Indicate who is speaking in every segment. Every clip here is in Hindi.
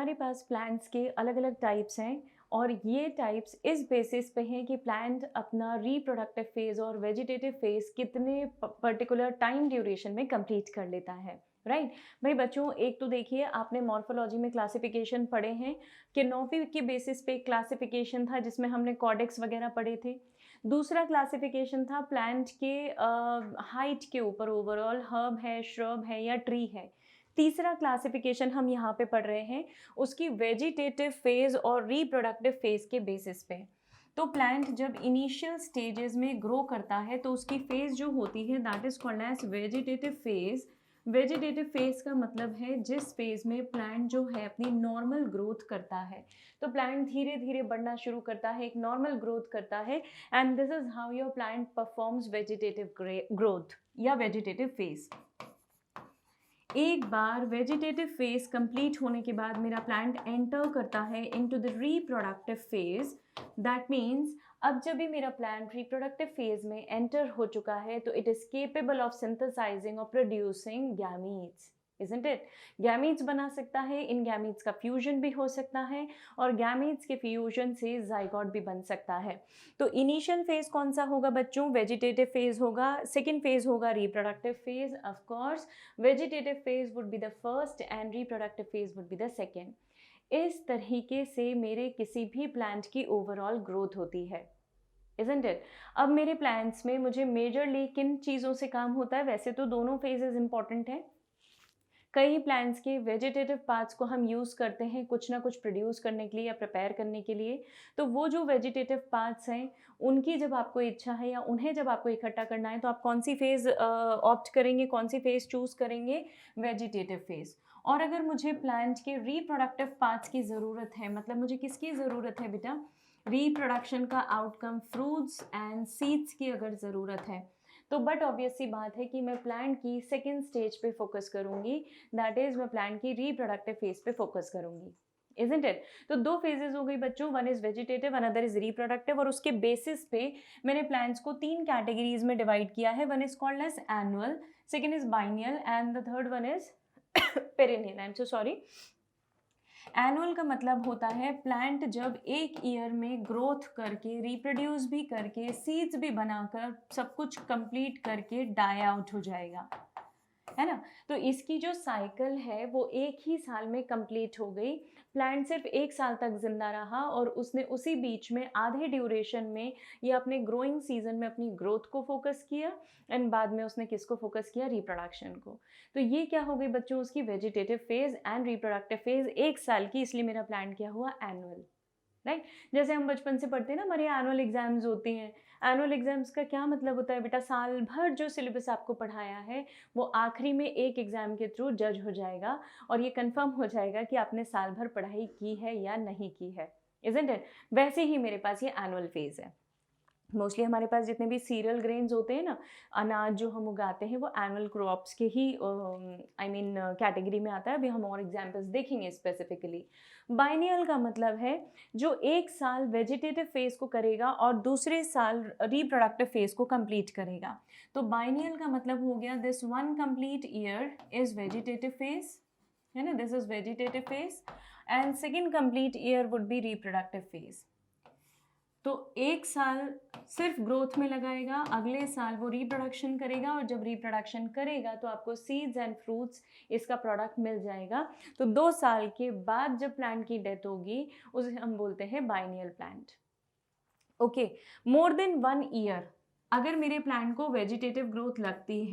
Speaker 1: हमारे पास प्लांट्स के अलग अलग टाइप्स हैं और ये टाइप्स इस बेसिस पे हैं कि प्लांट अपना रिप्रोडक्टिव फेज और वेजिटेटिव फेज कितने पर्टिकुलर टाइम ड्यूरेशन में कंप्लीट कर लेता है। राइट। भाई बच्चों, एक तो देखिए, आपने मॉर्फोलॉजी में क्लासिफिकेशन पढ़े हैं कि नौवीं के बेसिस पे क्लासिफिकेशन था जिसमें हमने कॉडेक्स वगैरह पढ़े थे। दूसरा क्लासिफिकेशन था प्लांट के हाइट के ऊपर, ओवरऑल हर्ब है, श्रब है या ट्री है। तीसरा क्लासिफिकेशन हम यहाँ पे पढ़ रहे हैं उसकी वेजिटेटिव फेज और रिप्रोडक्टिव फेज के बेसिस पे। तो प्लांट जब इनिशियल स्टेजेस में ग्रो करता है तो उसकी फेज जो होती है that is called as vegetative phase. Vegetative phase का मतलब है जिस फेज में प्लांट जो है अपनी नॉर्मल ग्रोथ करता है। तो प्लांट धीरे धीरे बढ़ना शुरू करता है, एक नॉर्मल ग्रोथ करता है, and this is how your plant performs vegetative growth या वेजिटेटिव फेज। एक बार वेजिटेटिव फेज कंप्लीट होने के बाद मेरा प्लांट एंटर करता है into the reproductive phase. That means अब जब भी मेरा प्लांट रिप्रोडक्टिव फेज में एंटर हो चुका है तो it is capable of synthesizing और producing gametes, isn't it. Gametes बना सकता है, इन गैमीट्स का फ्यूजन भी हो सकता है और गैमीट्स के फ्यूजन से जाइगोट भी बन सकता है। तो इनिशियल फेज कौन सा होगा बच्चों? वेजिटेटिव फेज होगा। सेकेंड फेज होगा reproductive phase. Of course vegetative phase would be the first and reproductive phase would be the second. इस तरीके से मेरे किसी भी प्लांट की ओवरऑल ग्रोथ होती है, इजंट इट। अब मेरे प्लांट्स में मुझे मेजरली किन चीज़ों से काम होता है? वैसे तो दोनों फेजेस इंपॉर्टेंट हैं। कई प्लांट्स के वेजिटेटिव पार्ट्स को हम यूज़ करते हैं कुछ ना कुछ प्रोड्यूस करने के लिए या प्रिपेयर करने के लिए। तो वो जो वेजिटेटिव पार्ट्स हैं उनकी जब आपको इच्छा है या उन्हें जब आपको इकट्ठा करना है तो आप कौन सी फेज़ ऑप्ट करेंगे, कौन सी फेज़ चूज़ करेंगे? Vegetative phase. और अगर मुझे प्लांट के रिप्रोडक्टिव पार्ट्स की ज़रूरत है, मतलब मुझे किसकी ज़रूरत है बेटा? रिप्रोडक्शन का आउटकम फ्रूट्स एंड सीड्स की अगर ज़रूरत है तो बट ऑब्वियस सी बात है कि मैं प्लांट की सेकेंड स्टेज पे फोकस करूंगी, दैट इज मैं प्लांट की रिप्रोडक्टिव फेज पे फोकस करूंगी, इजंट इट। तो दो फेजेस हो गई बच्चों, one is vegetative another is reproductive, और उसके बेसिस पे मैंने प्लांट्स को तीन कैटेगरीज में डिवाइड किया है। One is called as annual, second is biennial and the third one is perennial. I am so sorry. Annual का मतलब होता है प्लांट जब एक ईयर में ग्रोथ करके, रिप्रोड्यूस भी करके, सीड्स भी बनाकर, सब कुछ कंप्लीट करके डाई आउट हो जाएगा, है ना। तो इसकी जो साइकिल है वो एक ही साल में कंप्लीट हो गई। प्लांट सिर्फ एक साल तक जिंदा रहा और उसने उसी बीच में आधे ड्यूरेशन में या अपने ग्रोइंग सीजन में अपनी ग्रोथ को फोकस किया एंड बाद में उसने किसको फोकस किया? रिप्रोडक्शन को। तो ये क्या हो गई बच्चों? उसकी vegetative phase and reproductive phase एक साल की, इसलिए मेरा प्लांट क्या हुआ? एनुअल। राइट। जैसे हम बचपन से पढ़ते हैं ना, हमारे एनुअल एग्जाम्स होती हैं। एनुअल एग्जाम्स का क्या मतलब होता है बेटा? साल भर जो सिलेबस आपको पढ़ाया है वो आखिरी में एक एग्जाम के थ्रू जज हो जाएगा और ये कंफर्म हो जाएगा कि आपने साल भर पढ़ाई की है या नहीं की है, इजंट इट। वैसे ही मेरे पास ये एनुअल फेज है। मोस्टली हमारे पास जितने भी सीरियल ग्रेन्स होते हैं ना, अनाज जो हम उगाते हैं, वो एनुअल क्रॉप्स के ही कैटेगरी में आता है। अभी हम और एग्जांपल्स देखेंगे स्पेसिफिकली। बाइनियल का मतलब है जो एक साल वेजिटेटिव फेज को करेगा और दूसरे साल रिप्रोडक्टिव फेज को कंप्लीट करेगा। तो बाइनियल का मतलब हो गया this one complete year is vegetative phase, है ना, this is vegetative phase, and second complete year would be reproductive phase. तो एक साल सिर्फ ग्रोथ में लगाएगा, अगले साल वो रिप्रोडक्शन करेगा और जब रिप्रोडक्शन करेगा तो आपको सीड्स एंड फ्रूट्स इसका प्रोडक्ट मिल जाएगा। तो 2 साल के बाद जब प्लांट की डेथ होगी उसे हम बोलते हैं biennial plant. Okay, more than 1 year अगर मेरे प्लांट को वेजिटेटिव ग्रोथ लगती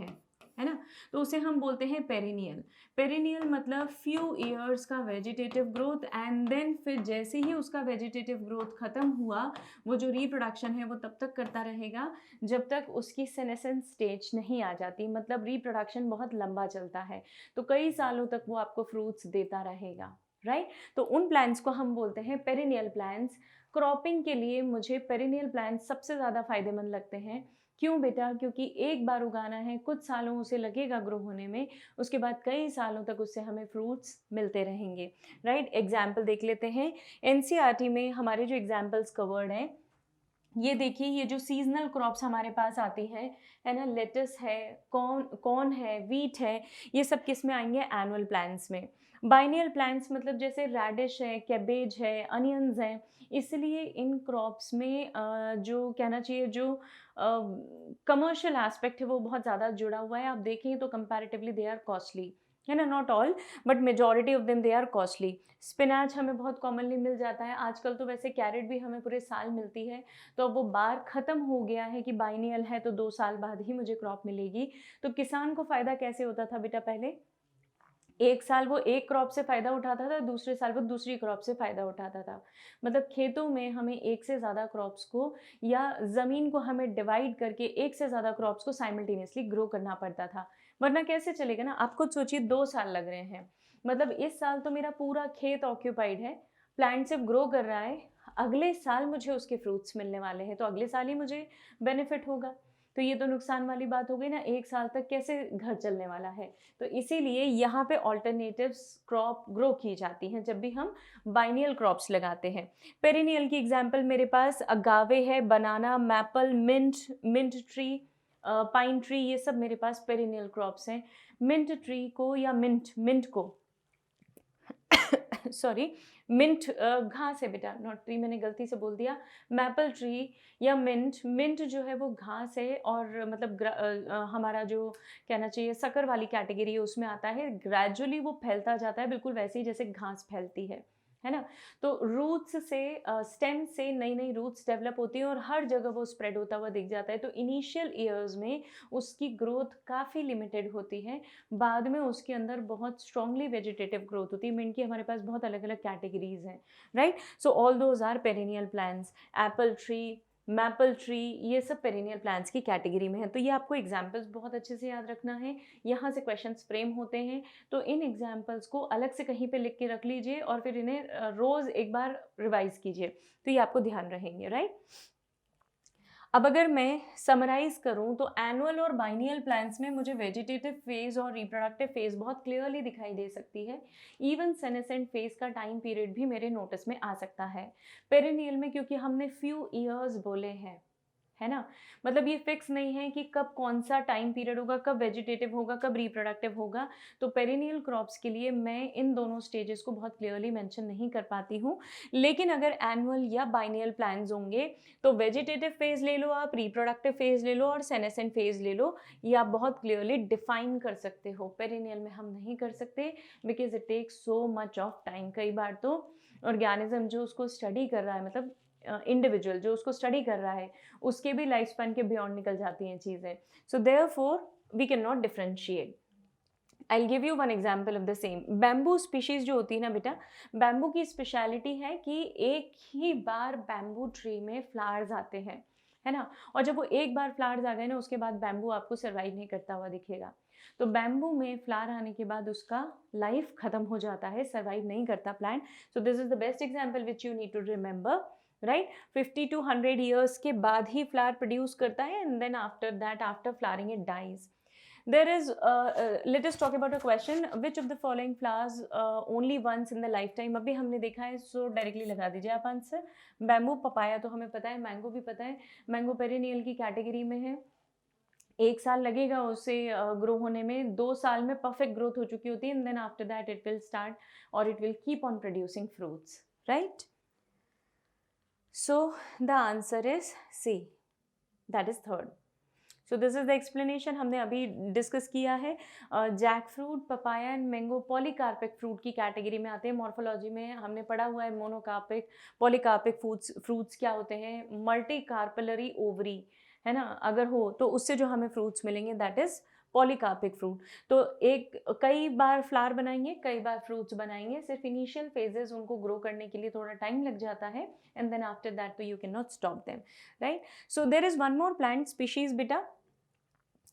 Speaker 1: है ना, तो उसे हम बोलते हैं पेरिनियल। पेरिनियल मतलब फ्यू ईयर्स का वेजिटेटिव ग्रोथ एंड देन फिर जैसे ही उसका वेजिटेटिव ग्रोथ खत्म हुआ, वो जो रिप्रोडक्शन है वो तब तक करता रहेगा जब तक उसकी सेनेसेंस स्टेज नहीं आ जाती। मतलब रिप्रोडक्शन बहुत लंबा चलता है, तो कई सालों तक वो आपको फ्रूट्स देता रहेगा, राइट। तो उन प्लांट्स को हम बोलते हैं पेरिनियल प्लांट्स। क्रॉपिंग के लिए मुझे पेरिनियल प्लांट्स सबसे ज़्यादा फायदेमंद लगते हैं। क्यों बेटा? क्योंकि एक बार उगाना है, कुछ सालों उसे लगेगा ग्रो होने में, उसके बाद कई सालों तक उससे हमें फ्रूट्स मिलते रहेंगे, राइट। एग्जाम्पल देख लेते हैं। एनसीईआरटी में हमारे जो एग्जाम्पल्स कवर्ड हैं ये देखिए, ये जो सीज़नल क्रॉप्स हमारे पास आती हैं, है ना, लेटस है, कॉर्न है, व्हीट है, ये सब किस में आएँगे? एनुअल प्लांट्स में। बाइनियल प्लांट्स मतलब जैसे रेडिश है, कैबेज है, अनियंस हैं, इसलिए इन क्रॉप्स में जो कहना चाहिए जो कमर्शियल एस्पेक्ट है वो बहुत ज़्यादा जुड़ा हुआ है। आप देखें तो कंपैरेटिवली दे आर कॉस्टली, है ना, not all but majority of them they are costly. Spinach हमें बहुत कॉमनली मिल जाता है, आजकल तो वैसे कैरेट भी हमें पूरे साल मिलती है, तो अब वो बार ख़त्म हो गया है कि बाइनियल है तो 2 साल बाद ही मुझे क्रॉप मिलेगी। तो किसान को फ़ायदा कैसे होता था बेटा पहले? एक साल वो एक क्रॉप से फ़ायदा उठाता था, दूसरे साल वो दूसरी क्रॉप से फ़ायदा उठाता था। मतलब खेतों में हमें एक से ज़्यादा क्रॉप्स को या ज़मीन को हमें डिवाइड करके एक से ज़्यादा क्रॉप्स को साइमल्टेनियसली ग्रो करना पड़ता था। वरना कैसे चलेगा ना, आप खुद सोचिए 2 साल लग रहे हैं। मतलब इस साल तो मेरा पूरा खेत ऑक्यूपाइड है, प्लांट सिर्फ़ ग्रो कर रहा है, अगले साल मुझे उसके फ्रूट्स मिलने वाले हैं, तो अगले साल ही मुझे बेनिफिट होगा। तो ये तो नुकसान वाली बात हो गई ना, 1 साल तक कैसे घर चलने वाला है। तो इसीलिए यहाँ पे अल्टरनेटिव्स क्रॉप ग्रो की जाती हैं जब भी हम बाइनियल क्रॉप्स लगाते हैं। पेरिनियल की एग्जांपल मेरे पास अगावे है, banana, maple, mint tree, pine tree, ये सब मेरे पास पेरिनियल क्रॉप्स हैं। मिंट ट्री को या मिंट को सॉरी, मिंट घास है बेटा, नॉट ट्री, मैंने गलती से बोल दिया। मैपल ट्री या मिंट जो है वो घास है और मतलब हमारा जो कहना चाहिए शक्कर वाली कैटेगरी है उसमें आता है। ग्रेजुअली वो फैलता जाता है बिल्कुल वैसे ही जैसे घास फैलती है ना। तो रूट्स से स्टेम से नई नई रूट्स डेवलप होती हैं और हर जगह वो स्प्रेड होता हुआ दिख जाता है। तो इनिशियल ईयर्स में उसकी ग्रोथ काफ़ी लिमिटेड होती है, बाद में उसके अंदर बहुत स्ट्रांगली वेजिटेटिव ग्रोथ होती है। मिंट की हमारे पास बहुत अलग अलग कैटेगरीज हैं, right. So all those are perennial plants. Apple tree, maple tree, ये सब पेरिनियल प्लांट्स की कैटेगरी में है। तो ये आपको एग्जाम्पल्स बहुत अच्छे से याद रखना है, यहाँ से क्वेश्चंस फ्रेम होते हैं। तो इन एग्जाम्पल्स को अलग से कहीं पे लिख के रख लीजिए और फिर इन्हें रोज़ एक बार रिवाइज कीजिए, तो ये आपको ध्यान रहेंगे, राइट। अब अगर मैं समराइज़ करूँ तो एनुअल और बाइनियल प्लांट्स में मुझे वेजिटेटिव फेज़ और रिप्रोडक्टिव फेज़ बहुत क्लियरली दिखाई दे सकती है। इवन सेनेसेंट फेज़ का टाइम पीरियड भी मेरे नोटिस में आ सकता है। पेरिनियल में क्योंकि हमने फ्यू ईयर्स बोले हैं, है ना, मतलब ये फिक्स नहीं है कि कब कौन सा टाइम पीरियड होगा, कब वेजिटेटिव होगा, कब रिप्रोडक्टिव होगा। तो पेरिनियल क्रॉप्स के लिए मैं इन दोनों स्टेजेस को बहुत क्लियरली मेंशन नहीं कर पाती हूँ। लेकिन अगर एनुअल या बाइनियल प्लांट्स होंगे तो वेजिटेटिव फेज ले लो आप, रिप्रोडक्टिव फेज ले लो और सेनेसेंट फेज ले लो, ये आप बहुत क्लियरली डिफाइन कर सकते हो। पेरिनियल में हम नहीं कर सकते because it takes so much of time. कई बार तो ऑर्गेनिज्म जो उसको स्टडी कर रहा है, मतलब इंडिविजुअल जो उसको स्टडी कर रहा है, उसके भी लाइफ स्पैन के बियॉन्ड निकल जाती हैं चीज़ें। So therefore we can not differentiate. I give you one example of the same. Bamboo species जो होती है ना बेटा, बैम्बू की स्पेशलिटी है कि एक ही बार बैम्बू ट्री में फ्लावर्स आते हैं, है ना। और जब वो एक बार फ्लावर्स आ गए ना, उसके बाद बैम्बू आपको सर्वाइव नहीं करता हुआ दिखेगा। तो बैम्बू में फ्लावर आने के बाद उसका लाइफ खत्म हो जाता है, सर्वाइव नहीं करता plant. So this is the best example which you need to remember, right. 50 to 100 years के बाद ही फ्लावर प्रोड्यूस करता है and then after that, after flowering it dies. There is, let us talk about a question. Which of the following flowers only once in the lifetime? अभी हमने देखा है, सो डायरेक्टली लगा दीजिए आप आंसर। बैम्बू, पपाया तो हमें पता है, मैंगो भी पता है। मैंगो पेरिनियल की कैटेगरी में है, 1 साल लगेगा उसे ग्रो होने में, 2 साल में परफेक्ट ग्रोथ हो चुकी होती है and then after that it will start और it will keep on producing fruits, right. So the answer is C, that is third. So this is the explanation हमने अभी डिस्कस किया है। Jackfruit, papaya and mango polycarpic fruit की कैटेगरी में आते हैं। मॉर्फोलॉजी में हमने पढ़ा हुआ है मोनोकार्पिक, पॉलीकार्पिक फ्रूट्स क्या होते हैं, मल्टी कार्पेलरी ओवरी, है ना, अगर हो तो उससे जो हमें फ्रूट्स मिलेंगे दैट इज पॉलीकार्पिक फ्रूट। तो एक कई बार फ्लावर बनाएंगे, कई बार फ्रूट्स बनाएंगे, सिर्फ इनिशियल फेजेस उनको ग्रो करने के लिए थोड़ा टाइम लग जाता है एंड देन आफ्टर दैट तो you can not stop them, right. So there is one more plant species बेटा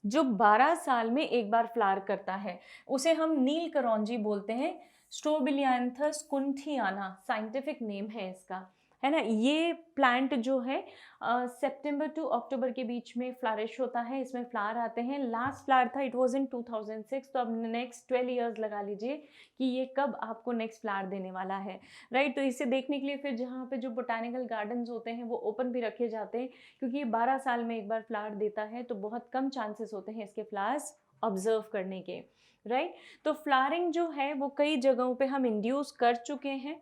Speaker 1: जो 12 साल में एक बार फ्लावर करता है, उसे हम नील करौंजी बोलते हैं। स्ट्रोबिलियांथस कुंठियाना साइंटिफिक नेम है इसका। है ना। ये प्लांट जो है सितंबर टू अक्टूबर के बीच में फ्लरिश होता है, इसमें फ्लावर आते हैं। लास्ट फ्लावर था इट वाज इन 2006, तो अब नेक्स्ट 12 इयर्स लगा लीजिए कि ये कब आपको नेक्स्ट फ्लावर देने वाला है, राइट। तो इसे देखने के लिए फिर जहाँ पे जो बोटानिकल गार्डन्स होते हैं वो ओपन भी रखे जाते हैं, क्योंकि ये 12 साल में एक बार फ्लावर देता है, तो बहुत कम चांसेस होते हैं इसके फ्लावर्स ऑब्जर्व करने के, राइट। तो फ्लावरिंग जो है वो कई जगहों पे हम इंड्यूस कर चुके हैं,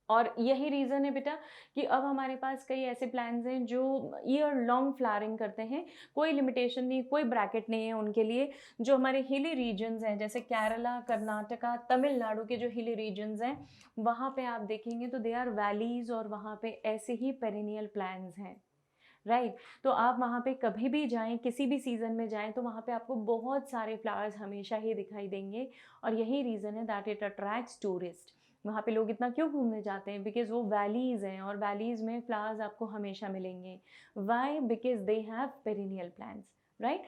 Speaker 1: और यही रीज़न है बेटा कि अब हमारे पास कई ऐसे प्लान्स हैं जो ईयर लॉन्ग फ्लावरिंग करते हैं। कोई लिमिटेशन नहीं, कोई ब्रैकेट नहीं है उनके लिए। जो हमारे हिली रीजन्स हैं जैसे केरला, कर्नाटका, तमिलनाडु के जो हिली रीजन्स हैं, वहाँ पे आप देखेंगे तो दे आर वैलीज़, और वहाँ पे ऐसे ही पेरिनियल प्लान्स हैं, राइट। तो आप वहाँ पे कभी भी जाएं, किसी भी सीज़न में जाएं, तो वहाँ पे आपको बहुत सारे फ्लावर्स हमेशा ही दिखाई देंगे, और यही रीज़न है दैट इट अट्रैक्ट्स टूरिस्ट। वहाँ पे लोग इतना क्यों घूमने जाते हैं? बिकॉज वो वैलीज़ हैं, और वैलीज़ में फ्लावर्स आपको हमेशा मिलेंगे। Why? Because they have perennial plants, right.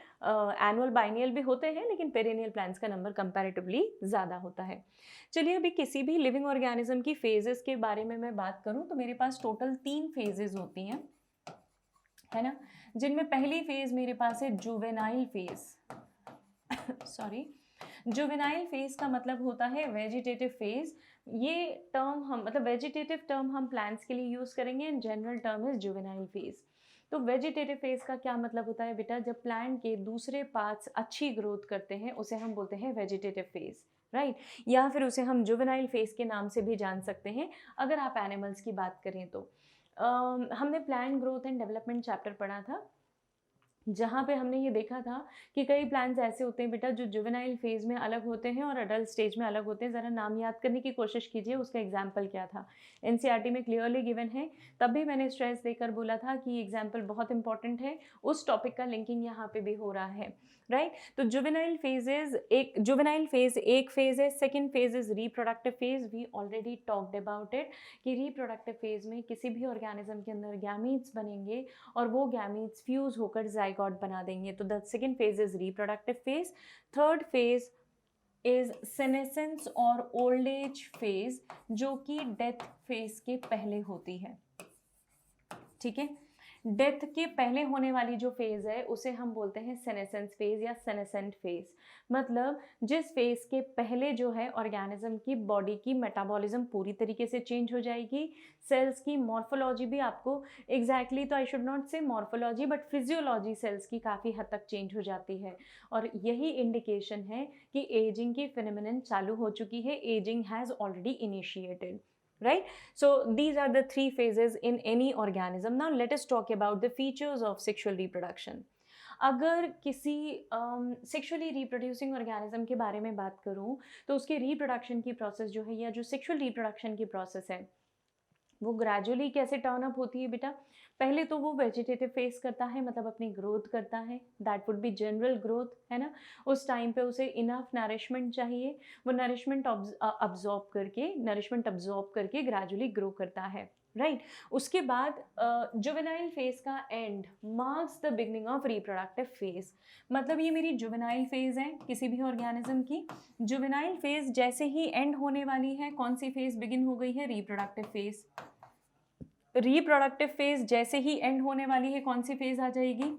Speaker 1: Annual biennial भी होते हैं, लेकिन पेरिनियल प्लांट्स का नंबर कंपैरेटिवली ज़्यादा होता है। चलिए, अभी किसी भी लिविंग ऑर्गेनिज्म की फेजेस के बारे में मैं बात करूँ तो मेरे पास टोटल 3 फेजेस होती हैं, है ना, जिनमें पहली फेज मेरे पास है juvenile phase sorry. Juvenile phase का मतलब होता है वेजिटेटिव फेज। ये टर्म हम मतलब वेजिटेटिव टर्म हम प्लांट्स के लिए यूज़ करेंगे, and general term is juvenile phase. तो वेजिटेटिव फेज का क्या मतलब होता है बेटा? जब प्लांट के दूसरे पार्ट्स अच्छी ग्रोथ करते हैं उसे हम बोलते हैं वेजिटेटिव फेज, राइट। या फिर उसे हम जुवेनाइल फेज के नाम से भी जान सकते हैं अगर आप एनिमल्स की बात करें तो। हमने plant growth and development chapter पढ़ा था, जहाँ पे हमने ये देखा था कि कई प्लांट्स ऐसे होते हैं बेटा जो जुवेनाइल फेज में अलग होते हैं और अडल्ट स्टेज में अलग होते हैं। ज़रा नाम याद करने की कोशिश कीजिए, उसका एग्जाम्पल क्या था। एनसीईआरटी में क्लियरली गिवन है, तब भी मैंने स्ट्रेस देकर बोला था कि एग्जाम्पल बहुत इंपॉर्टेंट है। उस टॉपिक का लिंकिंग यहाँ पे भी हो रहा है, राइट। तो जुवेनाइल फेज एक फेज है। Second phase is reproductive phase. We already talked about it कि रिप्रोडक्टिव फेज में किसी भी ऑर्गेनिज्म के अंदर गैमीट्स बनेंगे और वो गैमीट्स फ्यूज होकर जाइगोट बना देंगे। तो the second phase is reproductive phase. Third phase is senescence और ओल्ड एज फेज, जो कि डेथ फेज के पहले होती है, ठीक है। डेथ के पहले होने वाली जो फेज है उसे हम बोलते हैं सेनेसेंस फेज या सेनेसेंट फेज। मतलब जिस फेज के पहले जो है ऑर्गेनिज्म की बॉडी की मेटाबॉलिज्म पूरी तरीके से चेंज हो जाएगी, सेल्स की मॉर्फोलॉजी भी आपको एग्जैक्टली तो आई शुड नॉट से मॉर्फोलॉजी बट फिजियोलॉजी सेल्स की काफ़ी हद तक चेंज हो जाती है, और यही इंडिकेशन है कि एजिंग की फिनोमिनन चालू हो चुकी है, ageing has already initiated, right? So these are the 3 phases in any organism. Now let us talk about the features of sexual reproduction. अगर किसी सेक्सुअली रिप्रोड्यूसिंग ऑर्गेनिज्म के बारे में बात करूं तो उसके रिप्रोडक्शन की प्रोसेस जो है, या जो सेक्सुअल रिप्रोडक्शन की प्रोसेस है, वो ग्रेजुअली कैसे टर्न अप होती है बेटा? पहले तो वो वेजिटेटिव फेस करता है, मतलब अपनी ग्रोथ करता है, that would be general growth, है ना। उस टाइम पे उसे इनफ नरिशमेंट चाहिए, वो नरिशमेंट अब्जॉर्ब करके ग्रेजुअली ग्रो करता है, राइट। उसके बाद जुवेनाइल फेज का and marks the beginning of reproductive phase. मतलब ये मेरी जुवेनाइल फेज है किसी भी ऑर्गेनिज्म की। जुवेनाइल फेज जैसे ही एंड होने वाली है, कौन सी फेज बिगिन हो गई है? Reproductive phase. रिप्रोडक्टिव फेज जैसे ही एंड होने वाली है, कौन सी फेज आ जाएगी?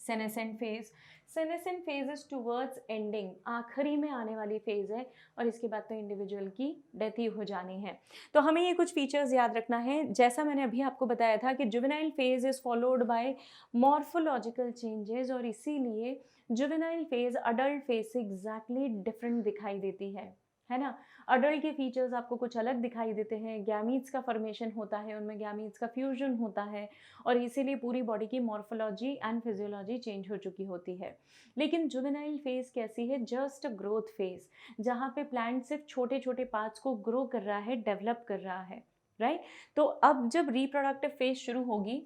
Speaker 1: Senescent phase. Senescent phase is towards ending, आखिरी में आने वाली फेज है, और इसके बाद तो इंडिविजुअल की डेथ ही हो जानी है। तो हमें ये कुछ फीचर्स याद रखना है। जैसा मैंने अभी आपको बताया था कि juvenile phase is followed by morphological changes, और इसीलिए जुवेनाइल फेज अडल्ट फेज से एग्जैक्टली डिफरेंट दिखाई देती है ना। अडल्ट के फीचर्स आपको कुछ अलग दिखाई देते हैं, गैमीट्स का फॉर्मेशन होता है, उनमें गैमीट्स का फ्यूजन होता है, और इसीलिए पूरी बॉडी की मॉर्फोलॉजी एंड फिजियोलॉजी चेंज हो चुकी होती है। लेकिन जुवेनाइल फेज कैसी है? जस्ट ग्रोथ फेज, जहाँ पे प्लांट सिर्फ छोटे छोटे पार्ट्स को ग्रो कर रहा है, डेवलप कर रहा है, राइट। तो अब जब रिप्रोडक्टिव फेज शुरू होगी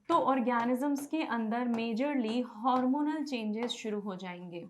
Speaker 1: तो ऑर्गेनिजम्स के अंदर मेजरली हार्मोनल चेंजेस शुरू हो जाएंगे,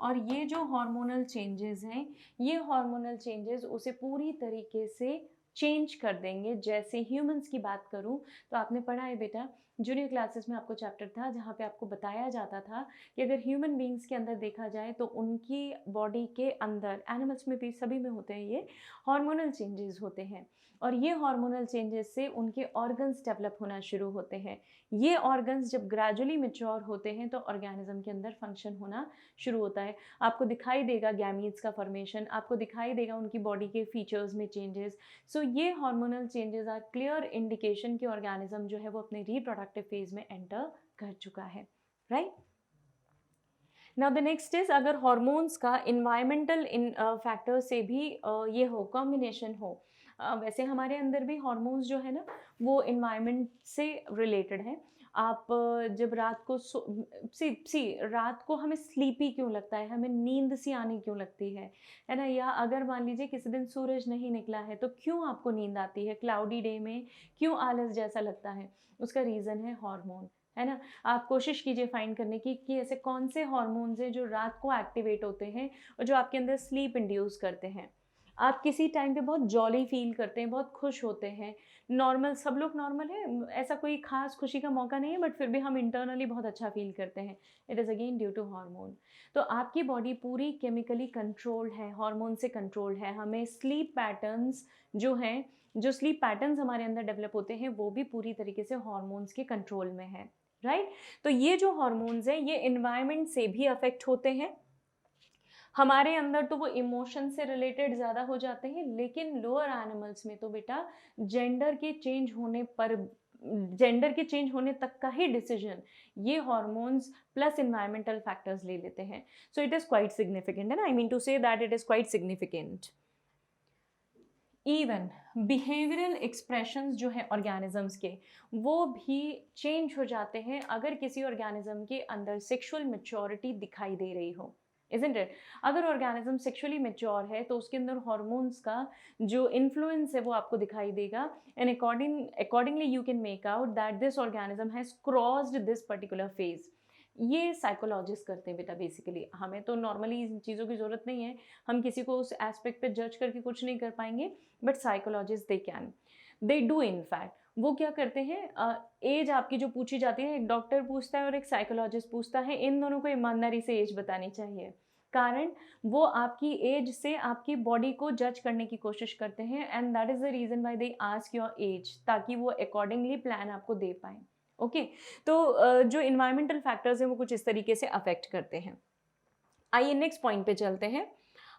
Speaker 1: और ये जो हार्मोनल चेंजेस हैं, ये हार्मोनल चेंजेस उसे पूरी तरीके से चेंज कर देंगे। जैसे ह्यूमंस की बात करूं तो आपने पढ़ा है बेटा जूनियर क्लासेस में आपको चैप्टर था जहाँ पे आपको बताया जाता था कि अगर ह्यूमन बींग्स के अंदर देखा जाए तो उनकी बॉडी के अंदर, एनिमल्स में भी सभी में होते हैं ये, हार्मोनल चेंजेस होते हैं और ये हार्मोनल चेंजेस से उनके ऑर्गन्स डेवलप होना शुरू होते हैं। ये ऑर्गन्स जब ग्रेजुअली मैच्योर होते हैं तो ऑर्गेनिज्म के अंदर फंक्शन होना शुरू होता है। आपको दिखाई देगा गैमीट्स का फॉर्मेशन, आपको दिखाई देगा उनकी बॉडी के फीचर्स में चेंजेस। सो ये hormonal changes are clear indication कि ऑर्गेनिज्म जो है वो अपने रिप्रोडक्टिव फेज में एंटर कर चुका है, right. Now the next is, अगर हॉर्मोन्स का इन्वायरमेंटल फैक्टर से भी ये हो, कॉम्बिनेशन हो। वैसे हमारे अंदर भी हॉर्मोन्स जो है ना वो इन्वायरमेंट से रिलेटेड है। आप जब रात को रात को हमें स्लीपी क्यों लगता है, हमें नींद सी आनी क्यों लगती है ना, या अगर मान लीजिए किसी दिन सूरज नहीं निकला है तो क्यों आपको नींद आती है, क्लाउडी डे में क्यों आलस जैसा लगता है, उसका रीज़न है हार्मोन, है ना। आप कोशिश कीजिए फाइंड करने की कि ऐसे कौन से हॉर्मोन्स हैं जो रात को एक्टिवेट होते हैं और जो आपके अंदर स्लीप इंड्यूस करते हैं। आप किसी टाइम पे बहुत जॉली फील करते हैं, बहुत खुश होते हैं, नॉर्मल, सब लोग नॉर्मल है, ऐसा कोई खास खुशी का मौका नहीं है, बट फिर भी हम इंटरनली बहुत अच्छा फील करते हैं। It is again due to hormone. तो आपकी बॉडी पूरी केमिकली कंट्रोल्ड है, हार्मोन से कंट्रोल्ड है। हमें स्लीप पैटर्न्स जो हैं, जो स्लीप पैटर्न्स हमारे अंदर डेवलप होते हैं वो भी पूरी तरीके से हॉर्मोन्स के कंट्रोल में है, राइट। तो ये जो हॉर्मोन्स हैं ये एनवायरनमेंट से भी अफेक्ट होते हैं। हमारे अंदर तो वो इमोशन से रिलेटेड ज़्यादा हो जाते हैं, लेकिन लोअर एनिमल्स में तो बेटा जेंडर के चेंज होने पर, जेंडर के चेंज होने तक का ही डिसीजन ये हॉर्मोन्स प्लस इन्वायरमेंटल फैक्टर्स ले लेते हैं। So it is quite significant, है ना, I mean to say that it is quite significant. Even behavioural expressions जो है ऑर्गेनिजम्स के, वो भी चेंज हो जाते हैं अगर किसी ऑर्गेनिज्म के अंदर सेक्सुअल मैच्योरिटी दिखाई दे रही हो, इजंट इट। अगर ऑर्गेनिज्म सेक्सुअली मैच्योर है तो उसके अंदर हॉर्मोन्स का जो इन्फ्लुएंस है वो आपको दिखाई देगा, and accordingly you can make out that this organism has crossed this particular phase. ये साइकोलॉजिस्ट करते हैं बेटा बेसिकली, हमें तो नॉर्मली इन चीज़ों की ज़रूरत नहीं है, हम किसी को उस एस्पेक्ट पे जज करके कुछ नहीं कर पाएंगे, but psychologist they can, they do in fact. वो क्या करते हैं, एज आपकी जो पूछी जाती है, एक डॉक्टर पूछता है और एक साइकोलॉजिस्ट पूछता है, इन दोनों को ईमानदारी से एज बतानी चाहिए। कारण वो आपकी एज से आपकी बॉडी को जज करने की कोशिश करते हैं, and that is the reason why they ask your age, ताकि वो अकॉर्डिंगली प्लान आपको दे पाएँ। ओके। तो जो इन्वायरमेंटल फैक्टर्स हैं वो कुछ इस तरीके से अफेक्ट करते हैं। आइए नेक्स्ट पॉइंट पे चलते हैं।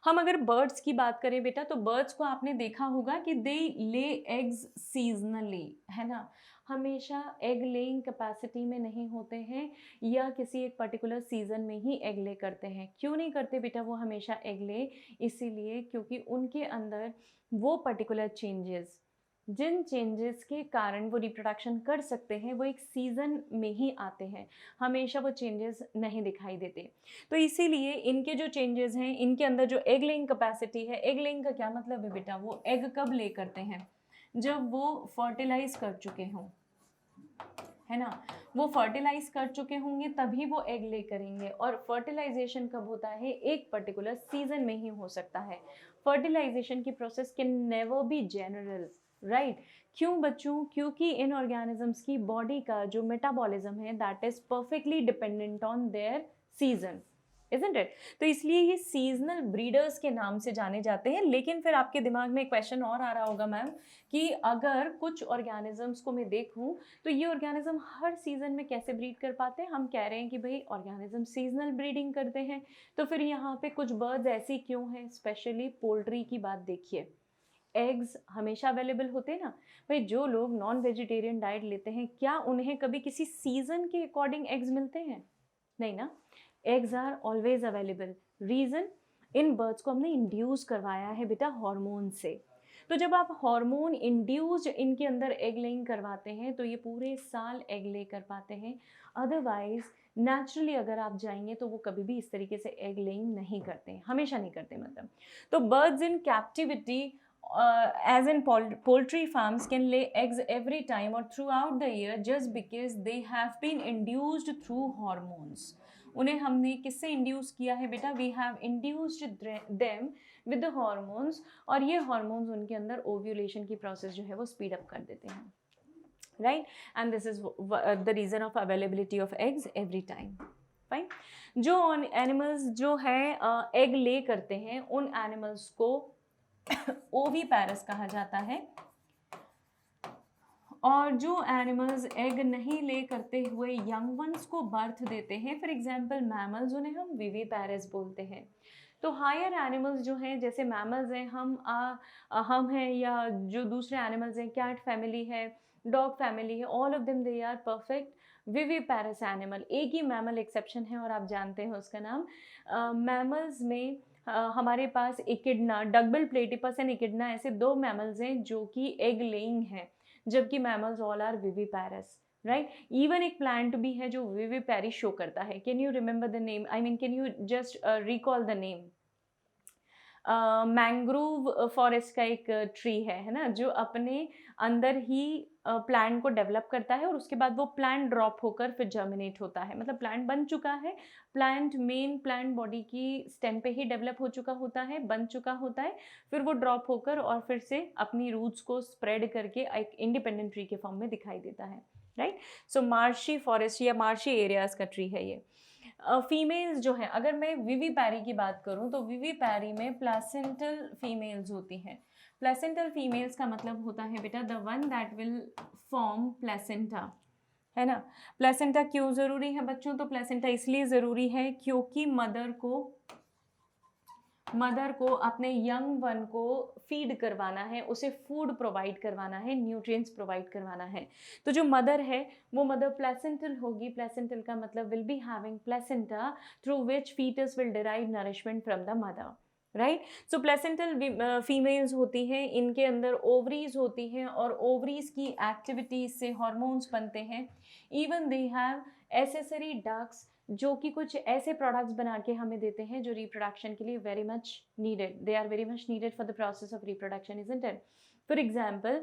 Speaker 1: हम अगर बर्ड्स की बात करें बेटा, तो बर्ड्स को आपने देखा होगा कि दे ले एग्स सीजनली, है ना, हमेशा एग लेइंग कैपेसिटी में नहीं होते हैं या किसी एक पर्टिकुलर सीजन में ही एग ले करते हैं। क्यों नहीं करते बेटा वो हमेशा एग ले? इसीलिए क्योंकि उनके अंदर वो पर्टिकुलर चेंजेस, जिन चेंजेस के कारण वो रिप्रोडक्शन कर सकते हैं, वो एक सीज़न में ही आते हैं, हमेशा वो चेंजेस नहीं दिखाई देते। तो इसीलिए इनके जो चेंजेस हैं, इनके अंदर जो एग लेइंग कैपेसिटी है, एग लेइंग का क्या मतलब है बेटा, वो एग कब ले करते हैं, जब वो फर्टिलाइज कर चुके हों, है ना, वो फर्टिलाइज कर चुके होंगे तभी वो एग ले करेंगे। और फर्टिलाइजेशन कब होता है, एक पर्टिकुलर सीजन में ही हो सकता है। फर्टिलाइजेशन की process can never be general, right. क्यों बच्चों? क्योंकि इन ऑर्गेनिजम्स की बॉडी का जो मेटाबॉलिज्म है that is perfectly dependent on their season, isn't it. तो इसलिए ये सीजनल ब्रीडर्स के नाम से जाने जाते हैं। लेकिन फिर आपके दिमाग में एक क्वेश्चन और आ रहा होगा मैम, कि अगर कुछ ऑर्गेनिजम्स को मैं देखूं तो ये ऑर्गेनिज्म हर सीजन में कैसे ब्रीड कर पाते हैं? हम कह रहे हैं कि भाई ऑर्गेनिज्म सीजनल ब्रीडिंग करते हैं, तो फिर यहाँ पे कुछ बर्ड्स ऐसी क्यों हैं? स्पेशली पोल्ट्री की बात देखिए, एग्स हमेशा अवेलेबल होते हैं ना भाई। जो लोग नॉन वेजिटेरियन डाइट लेते हैं, क्या उन्हें कभी किसी सीजन के अकॉर्डिंग एग्स मिलते हैं? नहीं ना, eggs are always available. Reason, इन बर्ड्स को हमने इंड्यूस करवाया है बेटा हार्मोन से। तो जब आप हार्मोन इंड्यूस्ड इनके अंदर एग लेइंग करवाते हैं तो ये पूरे साल एग ले कर पाते हैं। अदरवाइज नेचुरली अगर आप जाएंगे तो वो कभी भी इस तरीके से एग लेइंग नहीं करते हैं, हमेशा नहीं करते मतलब। तो birds in captivity as in poultry farms can lay eggs every time or throughout the year just because they have been induced through hormones. उन्हें हमने किससे इंड्यूस किया है बेटा? We have induced them with the hormones, और ये हॉर्मोन्स उनके अंदर ओव्यूलेशन की प्रोसेस जो है वो स्पीड अप कर देते हैं। Right, and this is the reason of availability of eggs every time. Fine. जो एनिमल्स जो है एग ले करते हैं, उन एनिमल्स को ओवीपैरस कहा जाता है, और जो एनिमल्स एग नहीं ले करते हुए यंग वंस को बर्थ देते हैं, फॉर एग्जांपल मैमल्स, उन्हें हम विविपैरस बोलते हैं। तो हायर एनिमल्स जो हैं, जैसे मैमल्स हैं, हम हैं, या जो दूसरे एनिमल्स हैं, कैट फैमिली है, डॉग फैमिली है, all of them they are perfect viviparous animal. एक ही मैमल एक्सेप्शन है और आप जानते हैं उसका नाम। मैमल्स में हमारे पास echidna, duckbill platypus and echidna, ऐसे दो मैमल्स हैं जो कि एग लेइंग हैं, जबकि mammals all are viviparous, right. Even एक प्लांट भी है जो विविपैरी शो करता है। Can you remember the name, I mean can you just recall the name? Mangrove forest का एक ट्री है ना, जो अपने अंदर ही प्लांट को डेवलप करता है और उसके बाद वो प्लांट ड्रॉप होकर फिर जर्मिनेट होता है। मतलब प्लांट बन चुका है, प्लांट मेन प्लांट बॉडी की स्टेम पे ही डेवलप हो चुका होता है, बन चुका होता है, फिर वो ड्रॉप होकर और फिर से अपनी रूट्स को स्प्रेड करके एक इंडिपेंडेंट ट्री के फॉर्म में दिखाई देता है, राइट। सो मार्शी फॉरेस्ट या मार्शी एरियाज का ट्री है ये। फीमेल्स जो है, अगर मैं विविपैरी की बात करूं तो विविपैरी में प्लेसेंटल फीमेल्स होती हैं। प्लेसेंटल फीमेल्स का मतलब होता है बेटा the one that will form placenta, है ना। प्लेसेंटा क्यों ज़रूरी है बच्चों? तो प्लेसेंटा इसलिए ज़रूरी है क्योंकि मदर को अपने यंग वन को फीड करवाना है, उसे फूड प्रोवाइड करवाना है, न्यूट्रिएंट्स प्रोवाइड करवाना है। तो जो मदर है वो मदर प्लेसेंटल होगी। प्लेसेंटल का मतलब will be having placenta through which foetus will derive nourishment from the mother, right. So placental females होती हैं, इनके अंदर ओवरीज होती हैं और ओवरीज की एक्टिविटीज से हार्मोन्स बनते हैं। Even they have accessory ducts, जो कि कुछ ऐसे प्रोडक्ट्स बना के हमें देते हैं जो रिप्रोडक्शन के लिए very much needed, they are very much needed for the process of reproduction, isn't it? For example,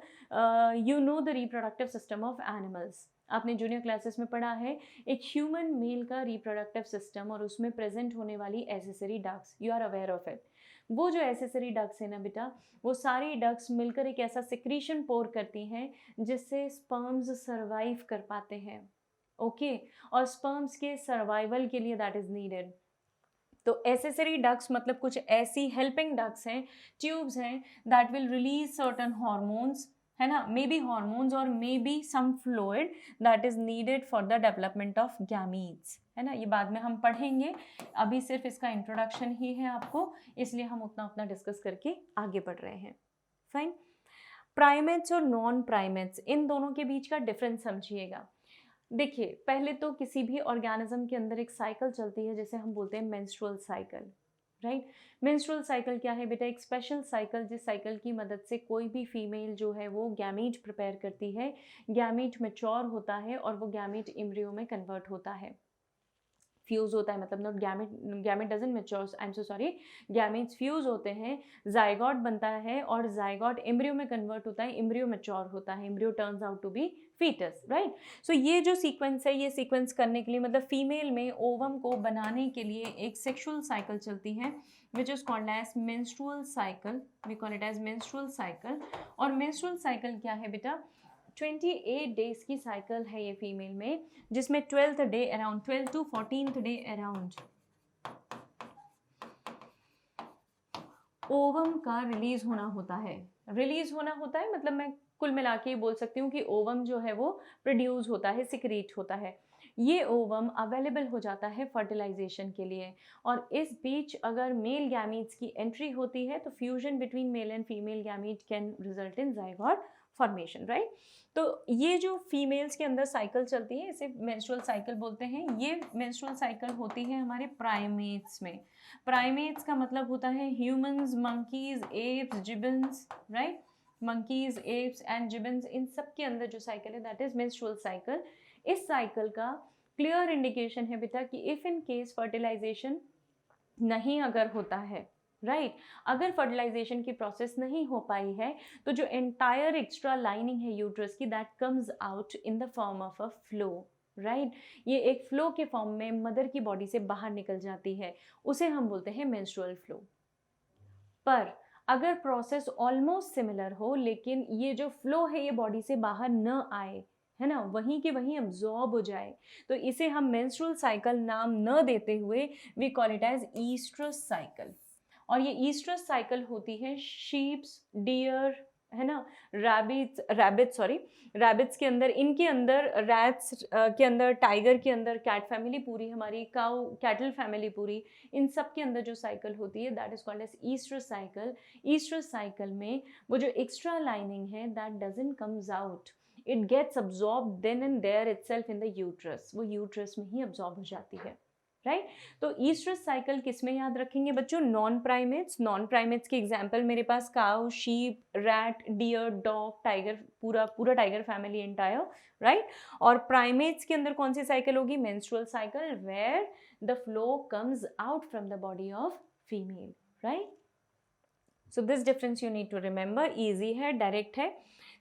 Speaker 1: you know the reproductive system of animals, आपने जूनियर क्लासेस में पढ़ा है एक ह्यूमन मेल का रिप्रोडक्टिव सिस्टम और उसमें प्रेजेंट होने वाली accessory ducts, you are aware of it. वो जो एसेसरी डक्ट्स है ना बेटा, वो सारी डक्ट्स मिलकर एक ऐसा सिक्रीशन पोर करती हैं जिससे स्पर्म्स सर्वाइव कर पाते हैं, ओके। और स्पर्म्स के सर्वाइवल के लिए दैट इज नीडेड। तो एसेसरी डक्ट्स मतलब कुछ ऐसी हेल्पिंग डक्ट्स हैं, ट्यूब्स हैं, that will release certain hormones, है ना, मे बी हॉर्मोन्स और may be some fluid that is needed for the development of gametes, है ना। ये बाद में हम पढ़ेंगे, अभी सिर्फ इसका इंट्रोडक्शन ही है आपको, इसलिए हम उतना उतना डिस्कस करके आगे बढ़ रहे हैं। फाइन। प्राइमेट्स और नॉन प्राइमेट्स, इन दोनों के बीच का डिफरेंस समझिएगा। देखिए, पहले तो किसी भी ऑर्गेनिज्म के अंदर एक साइकिल चलती है जिसे हम बोलते हैं menstrual cycle, right. Menstrual cycle क्या है बेटा? एक स्पेशल साइकिल जिस साइकिल की मदद से कोई भी फीमेल जो है वो गैमीट प्रिपेयर करती है, गैमीट मैच्योर होता है और वो गैमीट एम्ब्रियो में कन्वर्ट होता है, फ्यूज होता है, मतलब not gamete, gamete doesn't mature, I am so sorry, gametes fuse होते हैं, जाइगोट बनता है और जाइगोट एम्ब्रियो में कन्वर्ट होता है, एम्ब्रियो मैच्योर होता है, embryo turns out to be foetus, right. So ये जो सीक्वेंस है, ये सीक्वेंस करने के लिए मतलब फीमेल में ओवम को बनाने के लिए एक सेक्सुअल साइकिल चलती है which is called as menstrual cycle, we call it as menstrual cycle. और मेंस्ट्रुअल साइकिल क्या है बेटा? 28 डेज की साइकिल है ये फीमेल में, जिसमें 12th day around, 12 to 14th day around ovum का रिलीज होना होता है। रिलीज होना होता है मतलब मैं कुल मिला के बोल सकती हूँ कि ओवम जो है वो प्रोड्यूस होता है, सिक्रीट होता है। ये ओवम अवेलेबल हो जाता है फर्टिलाइजेशन के लिए, और इस बीच अगर मेल गैमीट्स की एंट्री होती है तो fusion between male and female gamete can result in zygote formation, right. तो ये जो फीमेल्स के अंदर साइकिल चलती है इसे मेंस्ट्रुअल साइकिल बोलते हैं। ये मेंस्ट्रुअल साइकिल होती है हमारे प्राइमेट्स में। प्राइमेट्स का मतलब होता है humans, monkeys, apes, gibbons, right. Monkeys, apes and gibbons, इन सब के अंदर जो साइकिल है दैट इज मेंस्ट्रुअल साइकिल। इस साइकिल का क्लियर इंडिकेशन है बेटा कि इफ इन केस फर्टिलाइजेशन नहीं अगर होता है, राइट, अगर फर्टिलाइजेशन की प्रोसेस नहीं हो पाई है तो जो एंटायर एक्स्ट्रा लाइनिंग है यूट्रस की that comes out in the form of a flow, right. ये एक फ्लो के फॉर्म में मदर की बॉडी से बाहर निकल जाती है, उसे हम बोलते हैं मेंस्ट्रुअल फ्लो। पर अगर प्रोसेस ऑलमोस्ट सिमिलर हो लेकिन ये जो फ्लो है ये बॉडी से बाहर न आए, है ना, वहीं के वहीं अब्जॉर्ब हो जाए। तो इसे हम मेंस्ट्रुअल साइकिल नाम न देते हुए we call it as oestrus cycle. और ये ईस्ट्रस साइकिल होती है शीप्स, डियर, है ना, रैबिट्स के अंदर, इनके अंदर, रैट्स के अंदर, टाइगर के अंदर, कैट फैमिली पूरी हमारी, काउ कैटल फैमिली पूरी, इन सब के अंदर जो साइकिल होती है that is called as oestrus cycle. Oestrus cycle में वो जो एक्स्ट्रा लाइनिंग है that doesn't comes out, it gets absorb then and there itself in the uterus, वो यूट्रस में ही अब्जॉर्ब हो जाती है, राइट। तो ईस्ट्रस साइकिल किस में याद रखेंगे बच्चों? Non primates. नॉन प्राइमेट्स के एग्जांपल मेरे पास cow, sheep, rat, deer, dog, tiger, पूरा पूरा टाइगर फैमिली एंटायर, राइट। और प्राइमेट्स के अंदर कौन सी साइकिल होगी? Menstrual cycle, where the flow comes out from the body of female, right. So this difference you need to remember, easy है, डायरेक्ट है।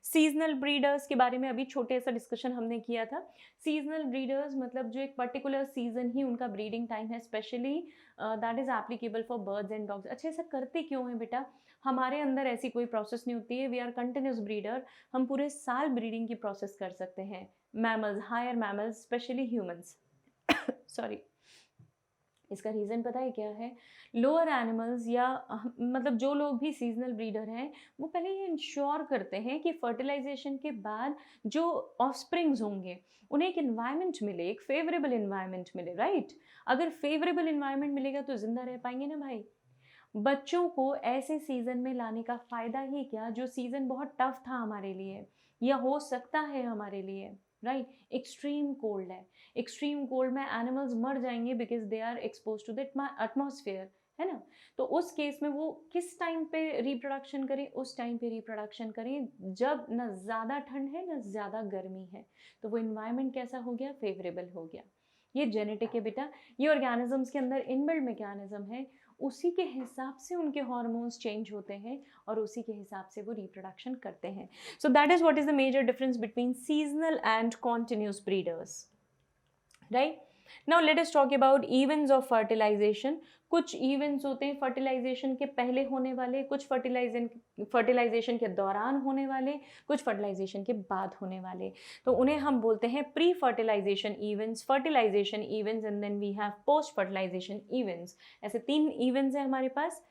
Speaker 1: सीजनल ब्रीडर्स के बारे में अभी छोटे सा डिस्कशन हमने किया था। सीजनल ब्रीडर्स मतलब जो एक पर्टिकुलर सीजन ही उनका ब्रीडिंग टाइम है, specially that is applicable for birds and dogs. अच्छा, ऐसा करते क्यों है बेटा? हमारे अंदर ऐसी कोई प्रोसेस नहीं होती है, वी आर कंटिन्यूस ब्रीडर, हम पूरे साल ब्रीडिंग की प्रोसेस कर सकते हैं। Mammals, higher mammals, specially humans sorry, इसका रीज़न पता है क्या है? लोअर एनिमल्स या मतलब जो लोग भी सीजनल ब्रीडर हैं वो पहले ये इंश्योर करते हैं कि फर्टिलाइजेशन के बाद जो ऑफस्प्रिंग्स होंगे उन्हें एक इन्वायरमेंट मिले, एक फेवरेबल इन्वायरमेंट मिले, राइट। अगर फेवरेबल इन्वायरमेंट मिलेगा तो जिंदा रह पाएंगे ना भाई। बच्चों को ऐसे सीज़न में लाने का फ़ायदा ही क्या जो सीज़न बहुत टफ था हमारे लिए या हो सकता है हमारे लिए, राइट। एक्सट्रीम कोल्ड है, एक्सट्रीम कोल्ड में एनिमल्स मर जाएंगे because they are expose to the atmosphere, है ना। तो उस केस में वो किस टाइम पे रिप्रोडक्शन करें? उस टाइम पे रिप्रोडक्शन करें जब न ज़्यादा ठंड है न ज़्यादा गर्मी है, तो वो इन्वायरमेंट कैसा हो गया? फेवरेबल हो गया। ये जेनेटिक है बेटा, ये ऑर्गेनिजम्स के अंदर इनबिल्ट मैकेनिज्म है, उसी के हिसाब से उनके हार्मोन्स चेंज होते हैं और उसी के हिसाब से वो रिप्रोडक्शन करते हैं। So that is what is the major difference between seasonal and continuous breeders, right. Now let us talk about events of fertilisation. कुछ इवेंट्स होते हैं फर्टिलाइजेशन के पहले होने वाले, कुछ फर्टिलाइजेशन के दौरान होने वाले, कुछ फर्टिलाइजेशन के बाद होने वाले। तो उन्हें हम बोलते हैं pre fertilisation events, fertilisation events and then we have post fertilisation events. ऐसे 3 इवेंट्स हैं हमारे पास।